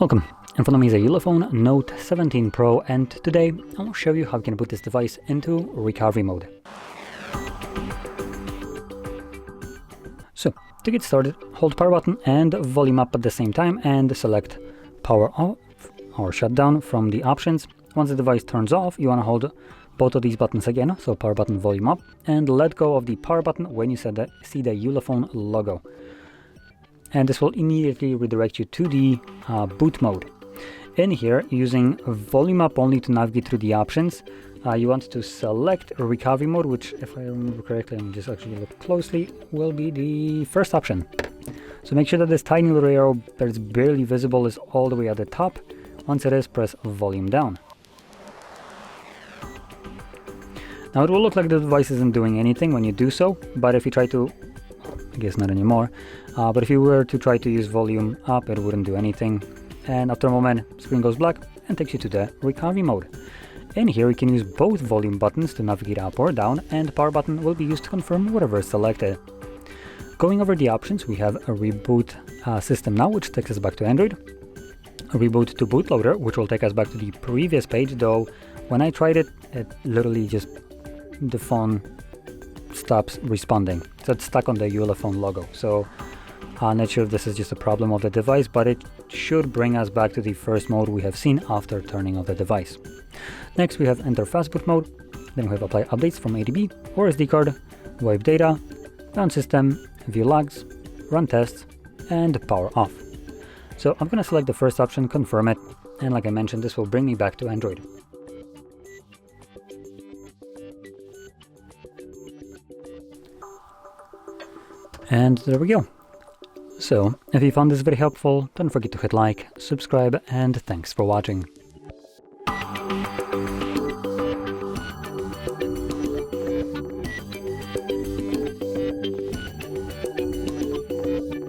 Welcome, in front of me is a ULEFONE Note 17 Pro, and today I will show you how you can put this device into recovery mode. So, to get started, hold power button and volume up at the same time and select power off or shutdown from the options. Once the device turns off, you want to hold both of these buttons again, so power button, volume up, and let go of the power button when you see the ULEFONE logo. And this will immediately redirect you to the boot mode. In here, using volume up only to navigate through the options, you want to select recovery mode, which, if I remember correctly, let me just actually look closely, will be the first option. So make sure that this tiny little arrow that is barely visible is all the way at the top. Once it is, press volume down. Now it will look like the device isn't doing anything when you do so, but if you try to, I guess not anymore, but if you were to try to use volume up, it wouldn't do anything. And after a moment, screen goes black and takes you to the recovery mode. In here, you can use both volume buttons to navigate up or down, and power button will be used to confirm whatever is selected. Going over the options, we have a reboot system now, which takes us back to Android. A reboot to bootloader, which will take us back to the previous page, though when I tried it, it literally just, the phone stops responding. So it's stuck on the ULEFONE logo. So I'm not sure if this is just a problem of the device, but it should bring us back to the first mode we have seen after turning off the device. Next, we have enter fastboot mode. Then we have apply updates from ADB or SD card, wipe data, run system, view logs, run tests, and power off. So I'm going to select the first option, confirm it, and like I mentioned, this will bring me back to Android. And there we go. So, if you found this very helpful, don't forget to hit like, subscribe, and thanks for watching.